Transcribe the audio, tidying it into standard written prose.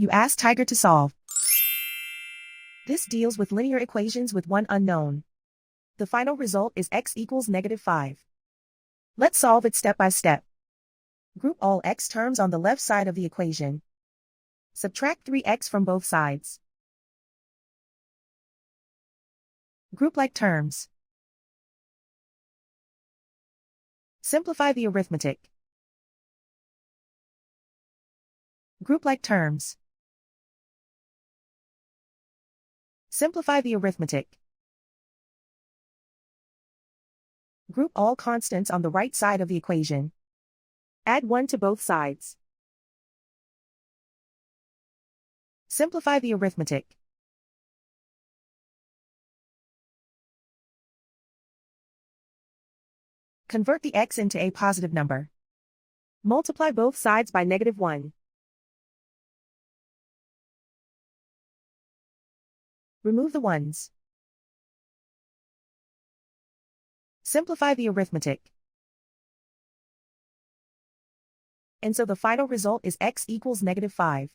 You ask Tiger to solve. This deals with linear equations with one unknown. The final result is x equals -5. Let's solve it step by step. Group all x terms on the left side of the equation. Subtract 3x from both sides. Group like terms. Simplify the arithmetic. Group like terms. Simplify the arithmetic. Group all constants on the right side of the equation. Add 1 to both sides. Simplify the arithmetic. Convert the x into a positive number. Multiply both sides by -1. Remove the ones. Simplify the arithmetic. And so the final result is x equals -5.